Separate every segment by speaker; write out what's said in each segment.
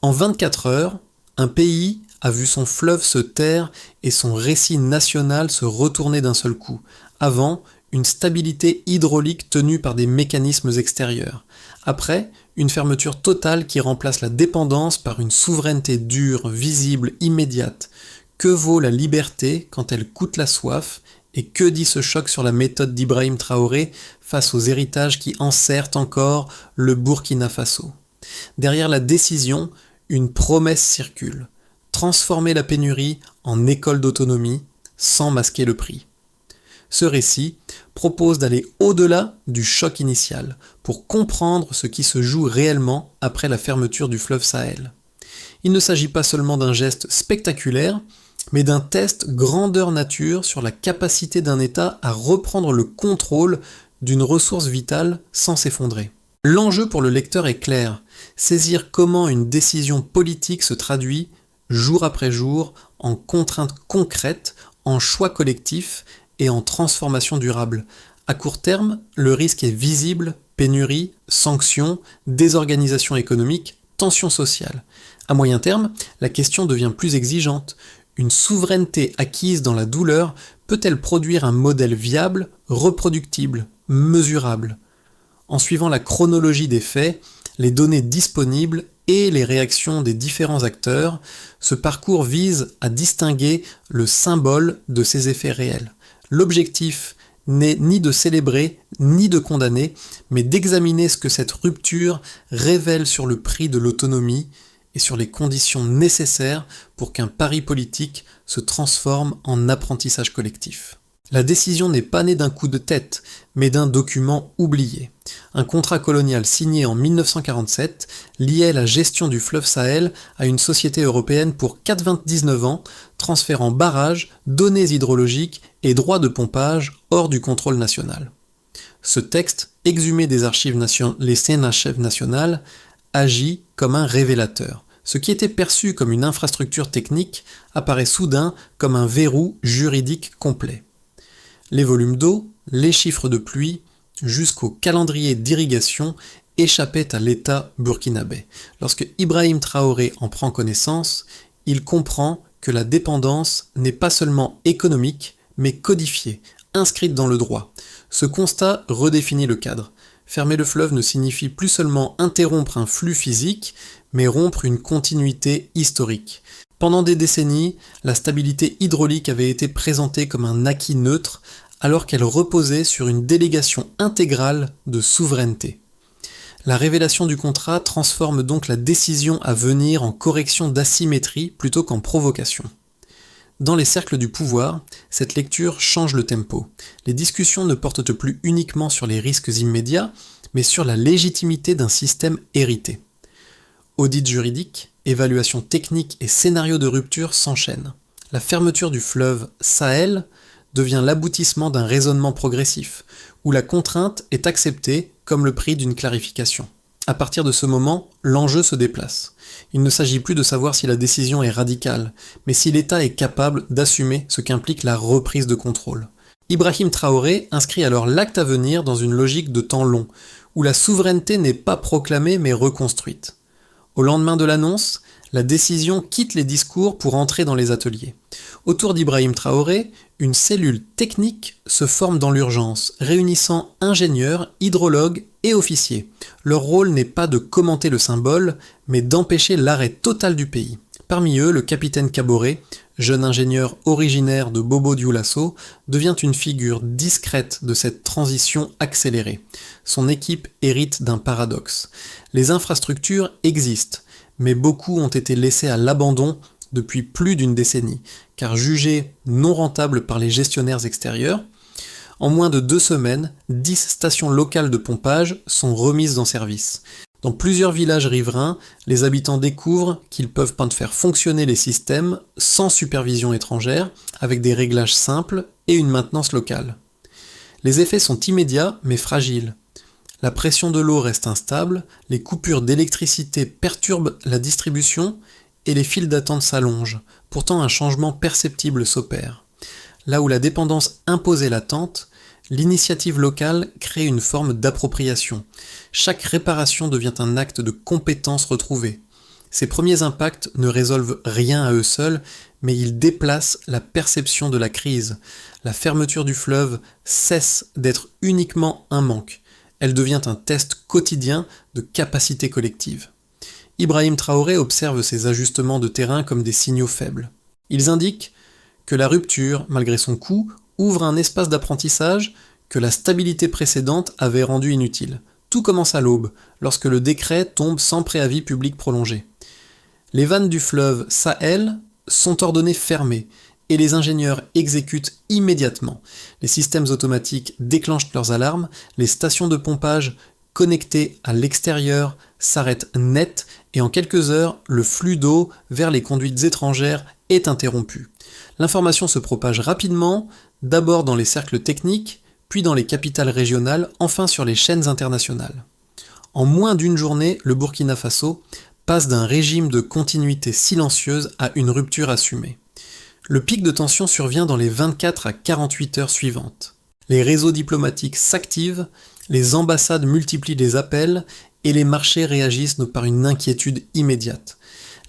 Speaker 1: En 24 heures, un pays a vu son fleuve se taire et son récit national se retourner d'un seul coup. Avant, une stabilité hydraulique tenue par des mécanismes extérieurs. Après, une fermeture totale qui remplace la dépendance par une souveraineté dure, visible, immédiate. Que vaut la liberté quand elle coûte la soif? Et que dit ce choc sur la méthode d'Ibrahim Traoré face aux héritages qui enserrent encore le Burkina Faso? Derrière la décision, une promesse circule. Transformer la pénurie en école d'autonomie sans masquer le prix. Ce récit propose d'aller au-delà du choc initial pour comprendre ce qui se joue réellement après la fermeture du fleuve Sahel. Il ne s'agit pas seulement d'un geste spectaculaire, mais d'un test grandeur nature sur la capacité d'un État à reprendre le contrôle d'une ressource vitale sans s'effondrer. L'enjeu pour le lecteur est clair, saisir comment une décision politique se traduit, jour après jour, en contraintes concrètes, en choix collectifs et en transformation durable. À court terme, le risque est visible, pénurie, sanctions, désorganisation économique, tension sociale. À moyen terme, la question devient plus exigeante. Une souveraineté acquise dans la douleur peut-elle produire un modèle viable, reproductible, mesurable? En suivant la chronologie des faits, les données disponibles et les réactions des différents acteurs, ce parcours vise à distinguer le symbole de ses effets réels. L'objectif n'est ni de célébrer, ni de condamner, mais d'examiner ce que cette rupture révèle sur le prix de l'autonomie et sur les conditions nécessaires pour qu'un pari politique se transforme en apprentissage collectif. La décision n'est pas née d'un coup de tête, mais d'un document oublié. Un contrat colonial signé en 1947 liait la gestion du fleuve Sahel à une société européenne pour 99 ans, transférant barrages, données hydrologiques et droits de pompage hors du contrôle national. Ce texte, exhumé des archives les CNHF nationales, agit comme un révélateur. Ce qui était perçu comme une infrastructure technique apparaît soudain comme un verrou juridique complet. Les volumes d'eau, les chiffres de pluie, jusqu'au calendrier d'irrigation échappaient à l'État burkinabé. Lorsque Ibrahim Traoré en prend connaissance, il comprend que la dépendance n'est pas seulement économique, mais codifiée, inscrite dans le droit. Ce constat redéfinit le cadre. Fermer le fleuve ne signifie plus seulement interrompre un flux physique, mais rompre une continuité historique. Pendant des décennies, la stabilité hydraulique avait été présentée comme un acquis neutre, alors qu'elle reposait sur une délégation intégrale de souveraineté. La révélation du contrat transforme donc la décision à venir en correction d'asymétrie plutôt qu'en provocation. Dans les cercles du pouvoir, cette lecture change le tempo. Les discussions ne portent plus uniquement sur les risques immédiats, mais sur la légitimité d'un système hérité. Audit juridique, évaluation technique et scénario de rupture s'enchaînent. La fermeture du fleuve Sahel devient l'aboutissement d'un raisonnement progressif, où la contrainte est acceptée comme le prix d'une clarification. À partir de ce moment, l'enjeu se déplace. Il ne s'agit plus de savoir si la décision est radicale, mais si l'État est capable d'assumer ce qu'implique la reprise de contrôle. Ibrahim Traoré inscrit alors l'acte à venir dans une logique de temps long, où la souveraineté n'est pas proclamée mais reconstruite. Au lendemain de l'annonce, la décision quitte les discours pour entrer dans les ateliers. Autour d'Ibrahim Traoré, une cellule technique se forme dans l'urgence, réunissant ingénieurs, hydrologues et officiers. Leur rôle n'est pas de commenter le symbole, mais d'empêcher l'arrêt total du pays. Parmi eux, le capitaine Kaboré, jeune ingénieur originaire de Bobo-Dioulasso, devient une figure discrète de cette transition accélérée. Son équipe hérite d'un paradoxe. Les infrastructures existent, mais beaucoup ont été laissés à l'abandon depuis plus d'une décennie, car jugés non rentables par les gestionnaires extérieurs. En moins de 2 semaines, 10 stations locales de pompage sont remises en service. Dans plusieurs villages riverains, les habitants découvrent qu'ils peuvent faire fonctionner les systèmes sans supervision étrangère, avec des réglages simples et une maintenance locale. Les effets sont immédiats mais fragiles. La pression de l'eau reste instable, les coupures d'électricité perturbent la distribution et les files d'attente s'allongent. Pourtant, un changement perceptible s'opère. Là où la dépendance imposait l'attente, l'initiative locale crée une forme d'appropriation. Chaque réparation devient un acte de compétence retrouvée. Ces premiers impacts ne résolvent rien à eux seuls, mais ils déplacent la perception de la crise. La fermeture du fleuve cesse d'être uniquement un manque. Elle devient un test quotidien de capacité collective. Ibrahim Traoré observe ces ajustements de terrain comme des signaux faibles. Ils indiquent que la rupture, malgré son coût, ouvre un espace d'apprentissage que la stabilité précédente avait rendu inutile. Tout commence à l'aube, lorsque le décret tombe sans préavis public prolongé. Les vannes du fleuve Sahel sont ordonnées fermées et les ingénieurs exécutent immédiatement. Les systèmes automatiques déclenchent leurs alarmes, les stations de pompage connectées à l'extérieur s'arrêtent net et en quelques heures, le flux d'eau vers les conduites étrangères est interrompu. L'information se propage rapidement, d'abord dans les cercles techniques, puis dans les capitales régionales, enfin sur les chaînes internationales. En moins d'une journée, le Burkina Faso passe d'un régime de continuité silencieuse à une rupture assumée. Le pic de tension survient dans les 24 à 48 heures suivantes. Les réseaux diplomatiques s'activent, les ambassades multiplient les appels et les marchés réagissent par une inquiétude immédiate.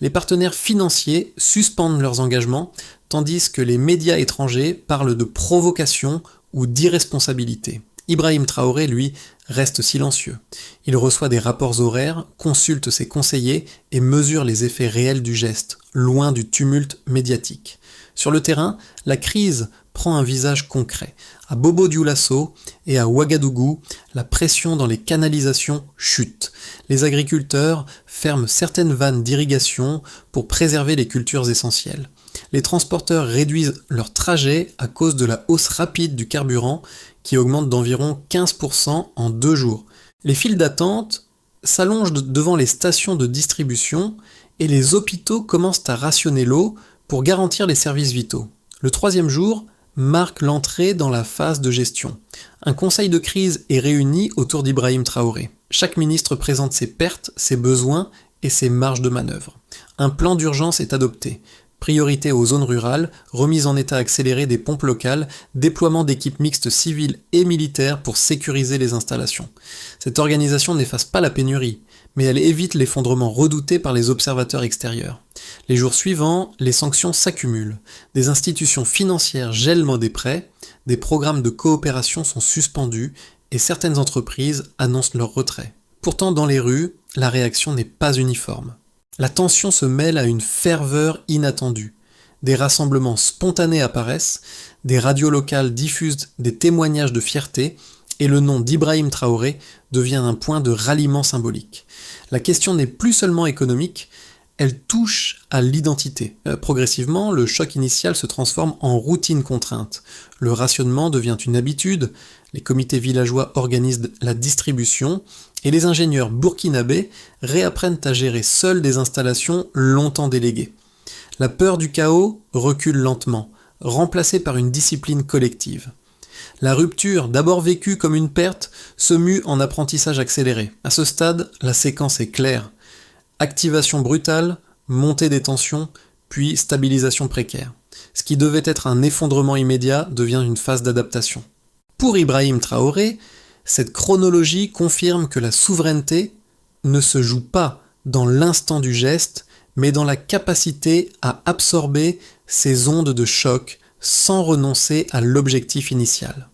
Speaker 1: Les partenaires financiers suspendent leurs engagements, tandis que les médias étrangers parlent de provocation ou d'irresponsabilité. Ibrahim Traoré, lui, reste silencieux. Il reçoit des rapports horaires, consulte ses conseillers et mesure les effets réels du geste, loin du tumulte médiatique. Sur le terrain, la crise prend un visage concret. À Bobo-Dioulasso et à Ouagadougou, la pression dans les canalisations chute. Les agriculteurs ferment certaines vannes d'irrigation pour préserver les cultures essentielles. Les transporteurs réduisent leur trajet à cause de la hausse rapide du carburant qui augmente d'environ 15% en 2 jours. Les files d'attente s'allongent devant les stations de distribution et les hôpitaux commencent à rationner l'eau pour garantir les services vitaux. Le 3e jour marque l'entrée dans la phase de gestion. Un conseil de crise est réuni autour d'Ibrahim Traoré. Chaque ministre présente ses pertes, ses besoins et ses marges de manœuvre. Un plan d'urgence est adopté. Priorité aux zones rurales, remise en état accélérée des pompes locales, déploiement d'équipes mixtes civiles et militaires pour sécuriser les installations. Cette organisation n'efface pas la pénurie, mais elle évite l'effondrement redouté par les observateurs extérieurs. Les jours suivants, les sanctions s'accumulent. Des institutions financières gèlent des prêts, des programmes de coopération sont suspendus et certaines entreprises annoncent leur retrait. Pourtant, dans les rues, la réaction n'est pas uniforme. La tension se mêle à une ferveur inattendue. Des rassemblements spontanés apparaissent, des radios locales diffusent des témoignages de fierté et le nom d'Ibrahim Traoré devient un point de ralliement symbolique. La question n'est plus seulement économique, elle touche à l'identité. Progressivement, le choc initial se transforme en routine contrainte. Le rationnement devient une habitude, les comités villageois organisent la distribution, et les ingénieurs burkinabés réapprennent à gérer seuls des installations longtemps déléguées. La peur du chaos recule lentement, remplacée par une discipline collective. La rupture, d'abord vécue comme une perte, se mue en apprentissage accéléré. À ce stade, la séquence est claire. Activation brutale, montée des tensions, puis stabilisation précaire. Ce qui devait être un effondrement immédiat devient une phase d'adaptation. Pour Ibrahim Traoré, cette chronologie confirme que la souveraineté ne se joue pas dans l'instant du geste, mais dans la capacité à absorber ces ondes de choc sans renoncer à l'objectif initial.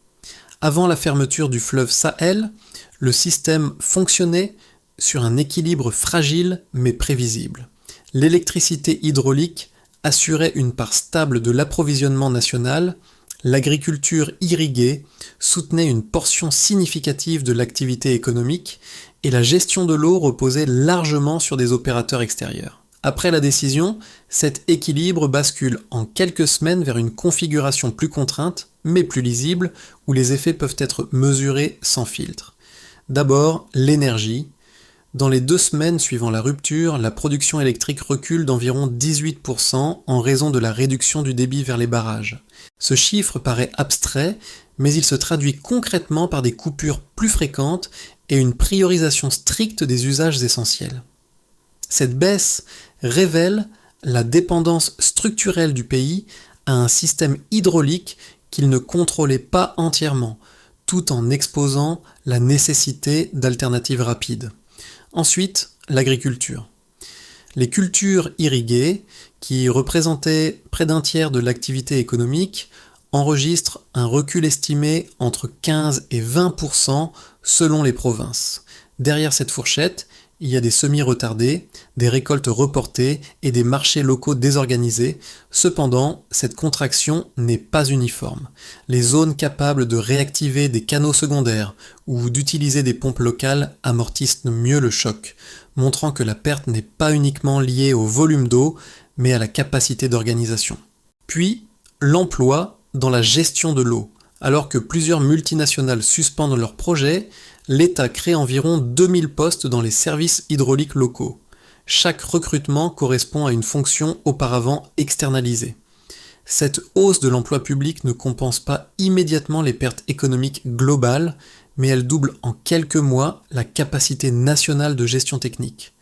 Speaker 1: Avant la fermeture du fleuve Sahel, le système fonctionnait sur un équilibre fragile mais prévisible. L'électricité hydraulique assurait une part stable de l'approvisionnement national, l'agriculture irriguée soutenait une portion significative de l'activité économique et la gestion de l'eau reposait largement sur des opérateurs extérieurs. Après la décision, cet équilibre bascule en quelques semaines vers une configuration plus contrainte, mais plus lisible, où les effets peuvent être mesurés sans filtre. D'abord, l'énergie. Dans les 2 semaines suivant la rupture, la production électrique recule d'environ 18% en raison de la réduction du débit vers les barrages. Ce chiffre paraît abstrait, mais il se traduit concrètement par des coupures plus fréquentes et une priorisation stricte des usages essentiels. Cette baisse révèle la dépendance structurelle du pays à un système hydraulique qu'il ne contrôlait pas entièrement, tout en exposant la nécessité d'alternatives rapides. Ensuite, l'agriculture. Les cultures irriguées, qui représentaient près d'un tiers de l'activité économique, enregistrent un recul estimé entre 15 et 20% selon les provinces. Derrière cette fourchette, il y a des semis retardés, des récoltes reportées et des marchés locaux désorganisés. Cependant, cette contraction n'est pas uniforme. Les zones capables de réactiver des canaux secondaires ou d'utiliser des pompes locales amortissent mieux le choc, montrant que la perte n'est pas uniquement liée au volume d'eau, mais à la capacité d'organisation. Puis, l'emploi dans la gestion de l'eau. Alors que plusieurs multinationales suspendent leurs projets, l'État crée environ 2000 postes dans les services hydrauliques locaux. Chaque recrutement correspond à une fonction auparavant externalisée. Cette hausse de l'emploi public ne compense pas immédiatement les pertes économiques globales, mais elle double en quelques mois la capacité nationale de gestion technique.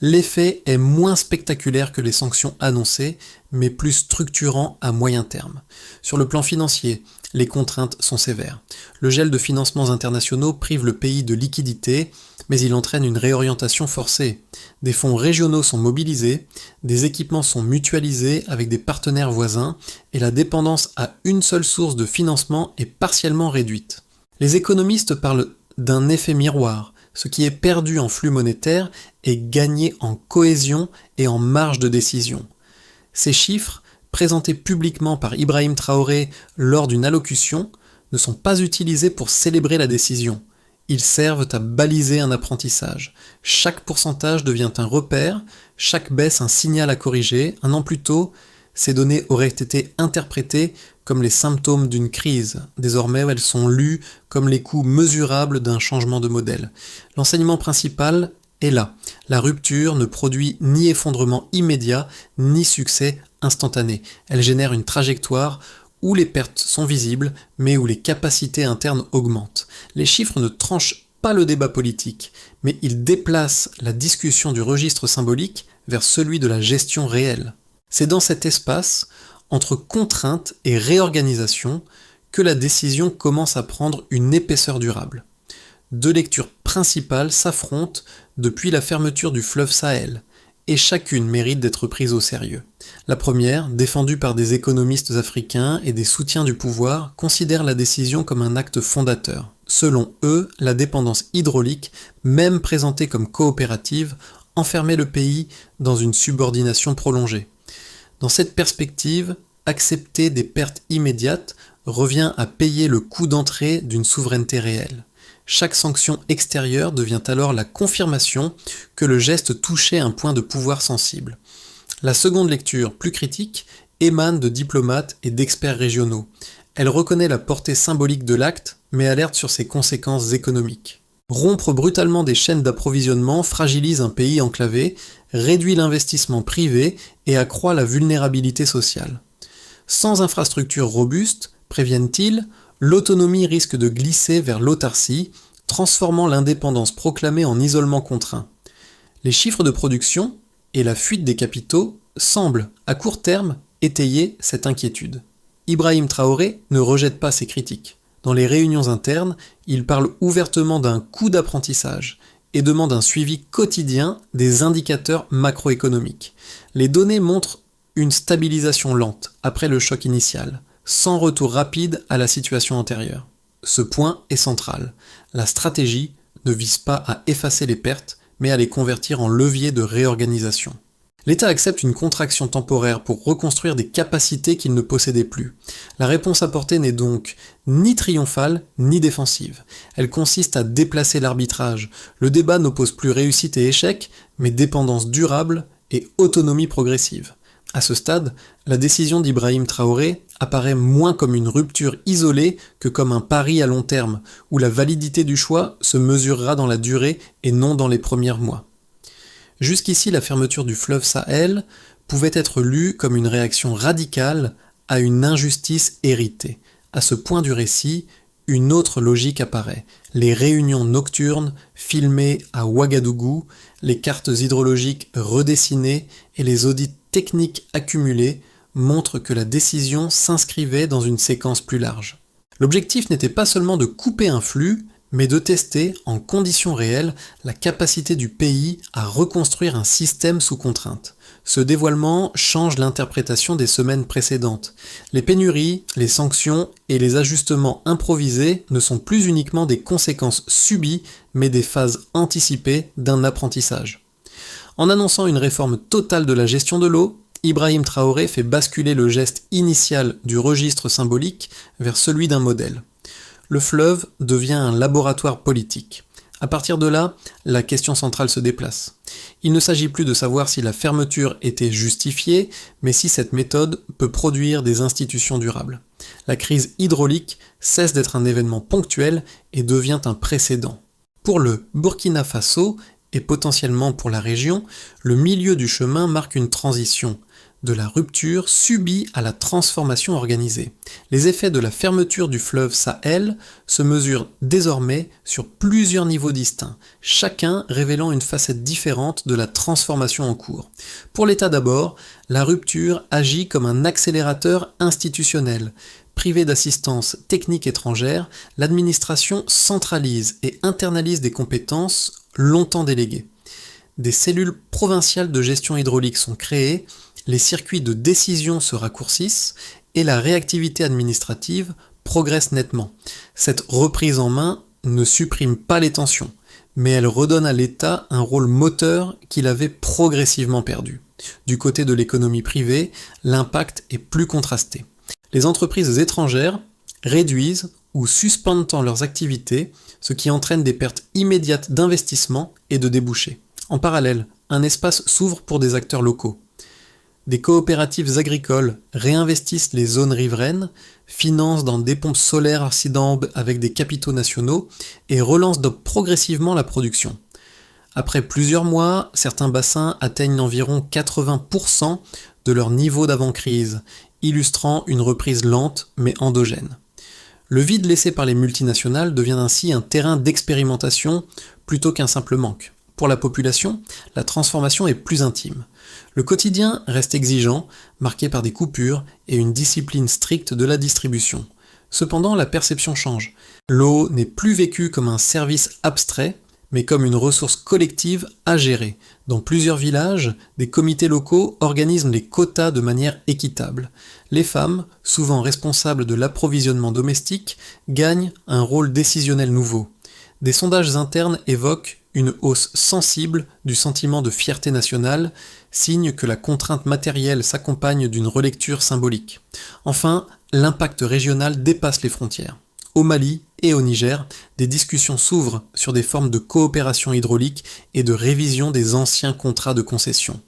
Speaker 1: L'effet est moins spectaculaire que les sanctions annoncées, mais plus structurant à moyen terme. Sur le plan financier, les contraintes sont sévères. Le gel de financements internationaux prive le pays de liquidités, mais il entraîne une réorientation forcée. Des fonds régionaux sont mobilisés, des équipements sont mutualisés avec des partenaires voisins, et la dépendance à une seule source de financement est partiellement réduite. Les économistes parlent d'un effet miroir. Ce qui est perdu en flux monétaire est gagné en cohésion et en marge de décision. Ces chiffres, présentés publiquement par Ibrahim Traoré lors d'une allocution, ne sont pas utilisés pour célébrer la décision. Ils servent à baliser un apprentissage. Chaque pourcentage devient un repère, chaque baisse un signal à corriger. Un an plus tôt, ces données auraient été interprétées comme les symptômes d'une crise. Désormais, elles sont lues comme les coûts mesurables d'un changement de modèle. L'enseignement principal est là. La rupture ne produit ni effondrement immédiat, ni succès instantané. Elle génère une trajectoire où les pertes sont visibles, mais où les capacités internes augmentent. Les chiffres ne tranchent pas le débat politique, mais ils déplacent la discussion du registre symbolique vers celui de la gestion réelle. C'est dans cet espace, entre contrainte et réorganisation, que la décision commence à prendre une épaisseur durable. Deux lectures principales s'affrontent depuis la fermeture du fleuve Sahel, et chacune mérite d'être prise au sérieux. La première, défendue par des économistes africains et des soutiens du pouvoir, considère la décision comme un acte fondateur. Selon eux, la dépendance hydraulique, même présentée comme coopérative, enfermait le pays dans une subordination prolongée. Dans cette perspective, accepter des pertes immédiates revient à payer le coût d'entrée d'une souveraineté réelle. Chaque sanction extérieure devient alors la confirmation que le geste touchait un point de pouvoir sensible. La seconde lecture, plus critique, émane de diplomates et d'experts régionaux. Elle reconnaît la portée symbolique de l'acte, mais alerte sur ses conséquences économiques. Rompre brutalement des chaînes d'approvisionnement fragilise un pays enclavé, réduit l'investissement privé et accroît la vulnérabilité sociale. Sans infrastructures robustes, préviennent-ils, l'autonomie risque de glisser vers l'autarcie, transformant l'indépendance proclamée en isolement contraint. Les chiffres de production et la fuite des capitaux semblent, à court terme, étayer cette inquiétude. Ibrahim Traoré ne rejette pas ces critiques. Dans les réunions internes, il parle ouvertement d'un coût d'apprentissage et demande un suivi quotidien des indicateurs macroéconomiques. Les données montrent une stabilisation lente après le choc initial, sans retour rapide à la situation antérieure. Ce point est central. La stratégie ne vise pas à effacer les pertes, mais à les convertir en levier de réorganisation. L'État accepte une contraction temporaire pour reconstruire des capacités qu'il ne possédait plus. La réponse apportée n'est donc ni triomphale ni défensive. Elle consiste à déplacer l'arbitrage. Le débat n'oppose plus réussite et échec, mais dépendance durable et autonomie progressive. À ce stade, la décision d'Ibrahim Traoré apparaît moins comme une rupture isolée que comme un pari à long terme, où la validité du choix se mesurera dans la durée et non dans les premiers mois. Jusqu'ici, la fermeture du fleuve Sahel pouvait être lue comme une réaction radicale à une injustice héritée. À ce point du récit, une autre logique apparaît. Les réunions nocturnes filmées à Ouagadougou, les cartes hydrologiques redessinées et les audits techniques accumulés montrent que la décision s'inscrivait dans une séquence plus large. L'objectif n'était pas seulement de couper un flux, mais de tester, en conditions réelles, la capacité du pays à reconstruire un système sous contrainte. Ce dévoilement change l'interprétation des semaines précédentes. Les pénuries, les sanctions et les ajustements improvisés ne sont plus uniquement des conséquences subies, mais des phases anticipées d'un apprentissage. En annonçant une réforme totale de la gestion de l'eau, Ibrahim Traoré fait basculer le geste initial du registre symbolique vers celui d'un modèle. Le fleuve devient un laboratoire politique. À partir de là, la question centrale se déplace. Il ne s'agit plus de savoir si la fermeture était justifiée, mais si cette méthode peut produire des institutions durables. La crise hydraulique cesse d'être un événement ponctuel et devient un précédent. Pour le Burkina Faso, et potentiellement pour la région, le milieu du chemin marque une transition, de la rupture subie à la transformation organisée. Les effets de la fermeture du fleuve Sahel se mesurent désormais sur plusieurs niveaux distincts, chacun révélant une facette différente de la transformation en cours. Pour l'État d'abord, la rupture agit comme un accélérateur institutionnel. Privée d'assistance technique étrangère, l'administration centralise et internalise des compétences longtemps déléguées. Des cellules provinciales de gestion hydraulique sont créées, les circuits de décision se raccourcissent et la réactivité administrative progresse nettement. Cette reprise en main ne supprime pas les tensions, mais elle redonne à l'État un rôle moteur qu'il avait progressivement perdu. Du côté de l'économie privée, l'impact est plus contrasté. Les entreprises étrangères réduisent ou suspendent leurs activités, ce qui entraîne des pertes immédiates d'investissement et de débouchés. En parallèle, un espace s'ouvre pour des acteurs locaux. Des coopératives agricoles réinvestissent les zones riveraines, financent dans des pompes solaires arcidambes avec des capitaux nationaux et relancent donc progressivement la production. Après plusieurs mois, certains bassins atteignent environ 80% de leur niveau d'avant-crise, illustrant une reprise lente mais endogène. Le vide laissé par les multinationales devient ainsi un terrain d'expérimentation plutôt qu'un simple manque. Pour la population, la transformation est plus intime. Le quotidien reste exigeant, marqué par des coupures et une discipline stricte de la distribution. Cependant, la perception change. L'eau n'est plus vécue comme un service abstrait, mais comme une ressource collective à gérer. Dans plusieurs villages, des comités locaux organisent les quotas de manière équitable. Les femmes, souvent responsables de l'approvisionnement domestique, gagnent un rôle décisionnel nouveau. Des sondages internes évoquent une hausse sensible du sentiment de fierté nationale, signe que la contrainte matérielle s'accompagne d'une relecture symbolique. Enfin, l'impact régional dépasse les frontières. Au Mali et au Niger, des discussions s'ouvrent sur des formes de coopération hydraulique et de révision des anciens contrats de concession.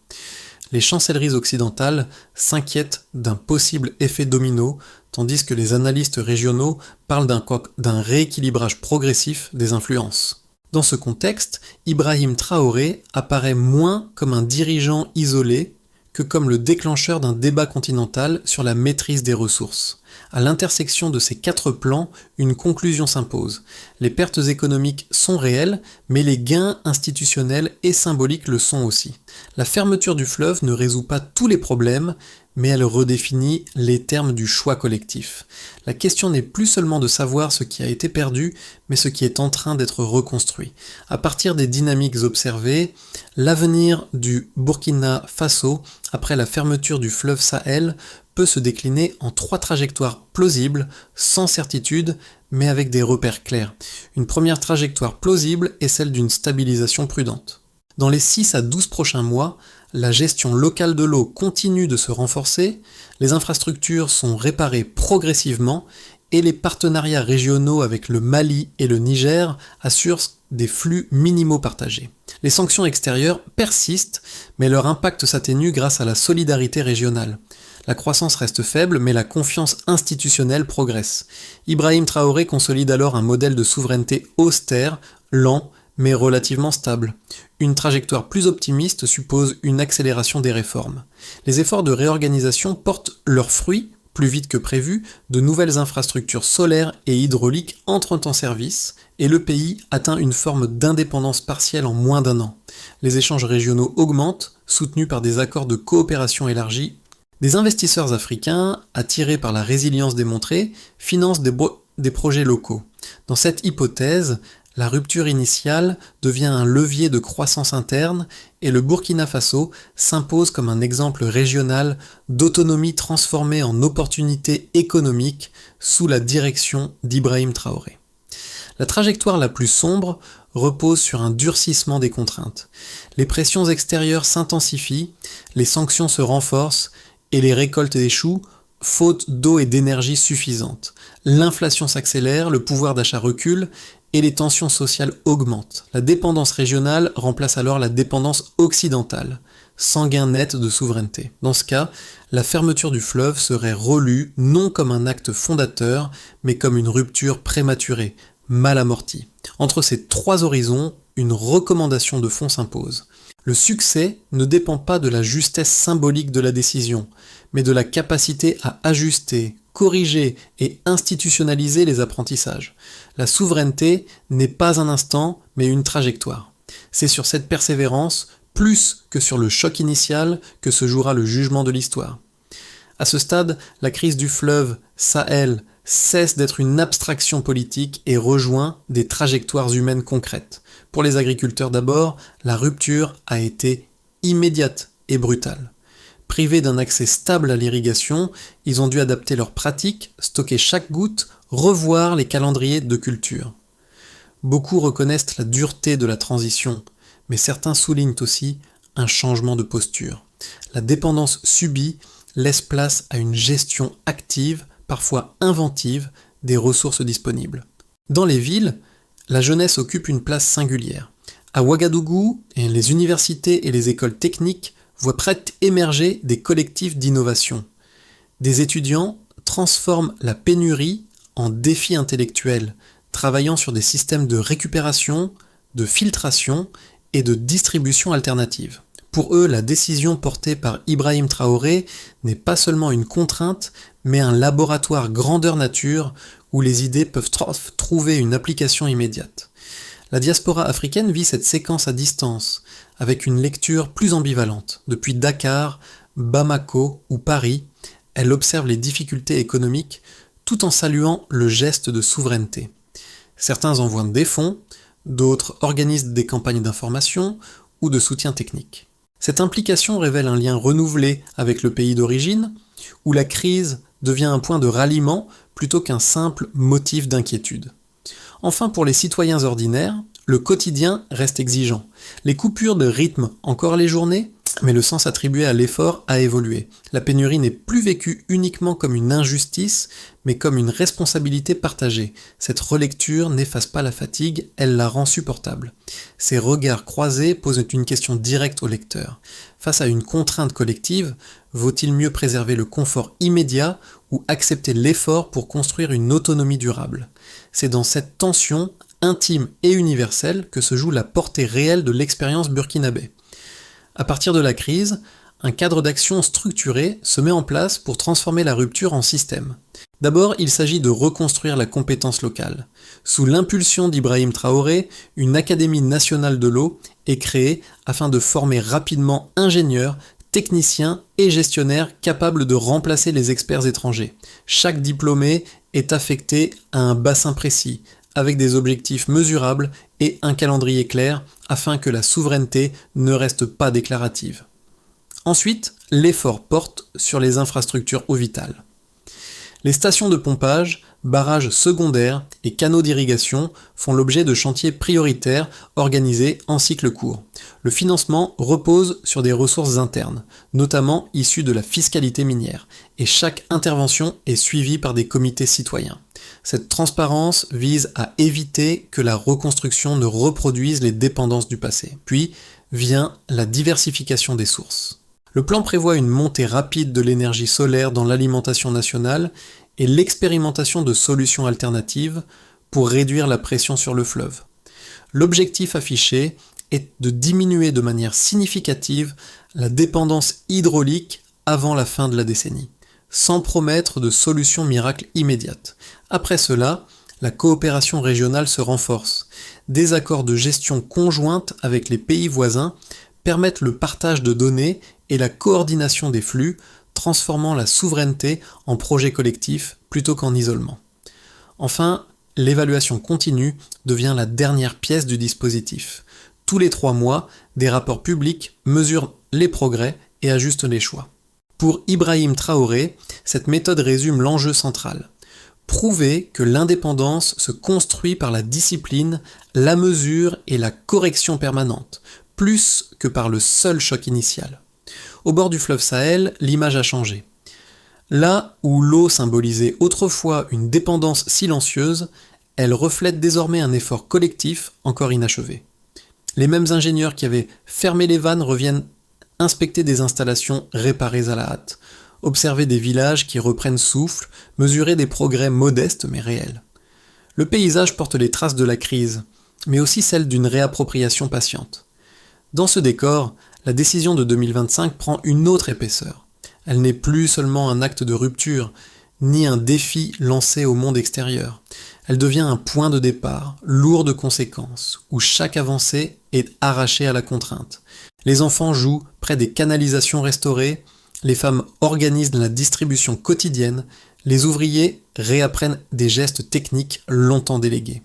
Speaker 1: Les chancelleries occidentales s'inquiètent d'un possible effet domino, tandis que les analystes régionaux parlent d'un rééquilibrage progressif des influences. Dans ce contexte, Ibrahim Traoré apparaît moins comme un dirigeant isolé que comme le déclencheur d'un débat continental sur la maîtrise des ressources. À l'intersection de ces quatre plans, une conclusion s'impose. Les pertes économiques sont réelles, mais les gains institutionnels et symboliques le sont aussi. La fermeture du fleuve ne résout pas tous les problèmes, mais elle redéfinit les termes du choix collectif. La question n'est plus seulement de savoir ce qui a été perdu, mais ce qui est en train d'être reconstruit. À partir des dynamiques observées, l'avenir du Burkina Faso, après la fermeture du fleuve Sahel, peut se décliner en trois trajectoires plausibles, sans certitude, mais avec des repères clairs. Une première trajectoire plausible est celle d'une stabilisation prudente. Dans les 6 à 12 prochains mois, la gestion locale de l'eau continue de se renforcer, les infrastructures sont réparées progressivement et les partenariats régionaux avec le Mali et le Niger assurent des flux minimaux partagés. Les sanctions extérieures persistent, mais leur impact s'atténue grâce à la solidarité régionale. La croissance reste faible, mais la confiance institutionnelle progresse. Ibrahim Traoré consolide alors un modèle de souveraineté austère, lent, mais relativement stable. Une trajectoire plus optimiste suppose une accélération des réformes. Les efforts de réorganisation portent leurs fruits, plus vite que prévu, de nouvelles infrastructures solaires et hydrauliques entrent en service, et le pays atteint une forme d'indépendance partielle en moins d'un an. Les échanges régionaux augmentent, soutenus par des accords de coopération élargie. Des investisseurs africains, attirés par la résilience démontrée, financent des projets locaux. Dans cette hypothèse, la rupture initiale devient un levier de croissance interne et le Burkina Faso s'impose comme un exemple régional d'autonomie transformée en opportunité économique sous la direction d'Ibrahim Traoré. La trajectoire la plus sombre repose sur un durcissement des contraintes. Les pressions extérieures s'intensifient, les sanctions se renforcent et les récoltes échouent, faute d'eau et d'énergie suffisantes. L'inflation s'accélère, le pouvoir d'achat recule et les tensions sociales augmentent. La dépendance régionale remplace alors la dépendance occidentale, sans gain net de souveraineté. Dans ce cas, la fermeture du fleuve serait relue non comme un acte fondateur, mais comme une rupture prématurée, mal amortie. Entre ces trois horizons, une recommandation de fond s'impose. Le succès ne dépend pas de la justesse symbolique de la décision, mais de la capacité à ajuster, corriger et institutionnaliser les apprentissages. La souveraineté n'est pas un instant, mais une trajectoire. C'est sur cette persévérance, plus que sur le choc initial, que se jouera le jugement de l'histoire. À ce stade, la crise du fleuve Sahel cesse d'être une abstraction politique et rejoint des trajectoires humaines concrètes. Pour les agriculteurs d'abord, la rupture a été immédiate et brutale. Privés d'un accès stable à l'irrigation, ils ont dû adapter leurs pratiques, stocker chaque goutte, revoir les calendriers de culture. Beaucoup reconnaissent la dureté de la transition, mais certains soulignent aussi un changement de posture. La dépendance subie laisse place à une gestion active, parfois inventive, des ressources disponibles. Dans les villes, la jeunesse occupe une place singulière. À Ouagadougou, les universités et les écoles techniques voient prêtes émerger des collectifs d'innovation. Des étudiants transforment la pénurie en défi intellectuel, travaillant sur des systèmes de récupération, de filtration et de distribution alternative. Pour eux, la décision portée par Ibrahim Traoré n'est pas seulement une contrainte, mais un laboratoire grandeur nature où les idées peuvent trouver une application immédiate. La diaspora africaine vit cette séquence à distance, avec une lecture plus ambivalente. Depuis Dakar, Bamako ou Paris, elle observe les difficultés économiques tout en saluant le geste de souveraineté. Certains envoient des fonds, d'autres organisent des campagnes d'information ou de soutien technique. Cette implication révèle un lien renouvelé avec le pays d'origine, où la crise devient un point de ralliement plutôt qu'un simple motif d'inquiétude. Enfin, pour les citoyens ordinaires, le quotidien reste exigeant. Les coupures de rythme encore les journées, mais le sens attribué à l'effort a évolué. La pénurie n'est plus vécue uniquement comme une injustice, mais comme une responsabilité partagée. Cette relecture n'efface pas la fatigue, elle la rend supportable. Ces regards croisés posent une question directe au lecteur. Face à une contrainte collective, vaut-il mieux préserver le confort immédiat ou accepter l'effort pour construire une autonomie durable ? C'est dans cette tension intime et universelle que se joue la portée réelle de l'expérience burkinabé. À partir de la crise, un cadre d'action structuré se met en place pour transformer la rupture en système. D'abord, il s'agit de reconstruire la compétence locale. Sous l'impulsion d'Ibrahim Traoré, une Académie nationale de l'eau est créée afin de former rapidement ingénieurs, techniciens et gestionnaires capables de remplacer les experts étrangers. Chaque diplômé est affecté à un bassin précis, avec des objectifs mesurables et un calendrier clair afin que la souveraineté ne reste pas déclarative. Ensuite, l'effort porte sur les infrastructures eau vitale. Les stations de pompage, barrages secondaires et canaux d'irrigation font l'objet de chantiers prioritaires organisés en cycle court. Le financement repose sur des ressources internes, notamment issues de la fiscalité minière, et chaque intervention est suivie par des comités citoyens. Cette transparence vise à éviter que la reconstruction ne reproduise les dépendances du passé. Puis vient la diversification des sources. Le plan prévoit une montée rapide de l'énergie solaire dans l'alimentation nationale et l'expérimentation de solutions alternatives pour réduire la pression sur le fleuve. L'objectif affiché est de diminuer de manière significative la dépendance hydraulique avant la fin de la décennie, sans promettre de solutions miracles immédiates. Après cela, la coopération régionale se renforce. Des accords de gestion conjointe avec les pays voisins permettent le partage de données et la coordination des flux, transformant la souveraineté en projet collectif plutôt qu'en isolement. Enfin, l'évaluation continue devient la dernière pièce du dispositif. Tous les 3 mois, des rapports publics mesurent les progrès et ajustent les choix. Pour Ibrahim Traoré, cette méthode résume l'enjeu central. Prouver que l'indépendance se construit par la discipline, la mesure et la correction permanente, plus que par le seul choc initial. Au bord du fleuve Sahel, l'image a changé. Là où l'eau symbolisait autrefois une dépendance silencieuse, elle reflète désormais un effort collectif encore inachevé. Les mêmes ingénieurs qui avaient fermé les vannes reviennent inspecter des installations réparées à la hâte, observer des villages qui reprennent souffle, mesurer des progrès modestes mais réels. Le paysage porte les traces de la crise, mais aussi celles d'une réappropriation patiente. Dans ce décor, la décision de 2025 prend une autre épaisseur. Elle n'est plus seulement un acte de rupture, ni un défi lancé au monde extérieur. Elle devient un point de départ, lourd de conséquences, où chaque avancée est arrachée à la contrainte. Les enfants jouent près des canalisations restaurées, les femmes organisent la distribution quotidienne, les ouvriers réapprennent des gestes techniques longtemps délégués.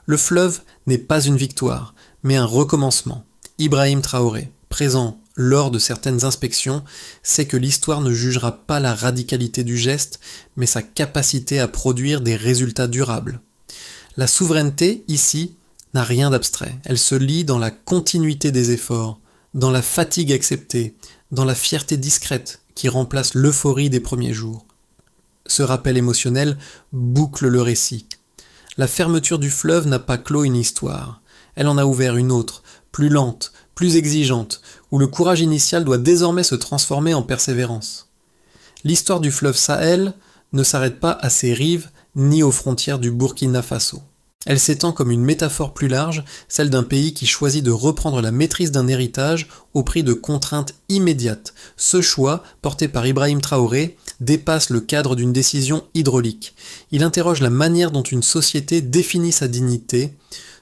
Speaker 1: Le fleuve n'est pas une victoire, mais un recommencement. Ibrahim Traoré, présent lors de certaines inspections, sait que l'histoire ne jugera pas la radicalité du geste, mais sa capacité à produire des résultats durables. La souveraineté, ici, n'a rien d'abstrait. Elle se lie dans la continuité des efforts, dans la fatigue acceptée, dans la fierté discrète qui remplace l'euphorie des premiers jours. Ce rappel émotionnel boucle le récit. La fermeture du fleuve n'a pas clos une histoire. Elle en a ouvert une autre, plus lente, plus exigeante, où le courage initial doit désormais se transformer en persévérance. L'histoire du fleuve Sahel ne s'arrête pas à ses rives ni aux frontières du Burkina Faso. Elle s'étend comme une métaphore plus large, celle d'un pays qui choisit de reprendre la maîtrise d'un héritage au prix de contraintes immédiates. Ce choix, porté par Ibrahim Traoré, dépasse le cadre d'une décision hydraulique. Il interroge la manière dont une société définit sa dignité,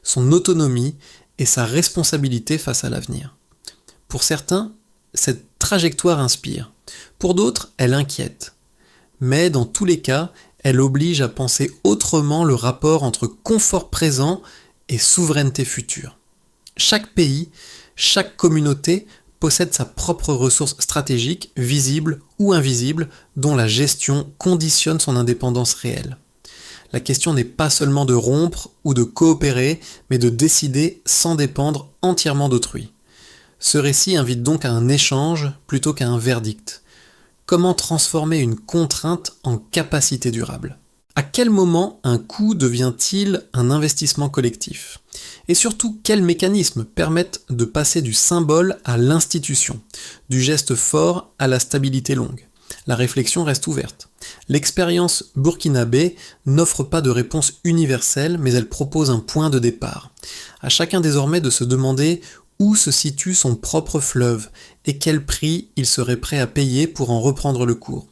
Speaker 1: son autonomie et sa responsabilité face à l'avenir. Pour certains, cette trajectoire inspire. Pour d'autres, elle inquiète. Mais dans tous les cas, elle oblige à penser autrement le rapport entre confort présent et souveraineté future. Chaque pays, chaque communauté possède sa propre ressource stratégique, visible ou invisible, dont la gestion conditionne son indépendance réelle. La question n'est pas seulement de rompre ou de coopérer, mais de décider sans dépendre entièrement d'autrui. Ce récit invite donc à un échange plutôt qu'à un verdict. Comment transformer une contrainte en capacité durable ? À quel moment un coût devient-il un investissement collectif ? Et surtout, quels mécanismes permettent de passer du symbole à l'institution, du geste fort à la stabilité longue ? La réflexion reste ouverte. L'expérience burkinabé n'offre pas de réponse universelle, mais elle propose un point de départ. À chacun désormais de se demander où se situe son propre fleuve et quel prix il serait prêt à payer pour en reprendre le cours.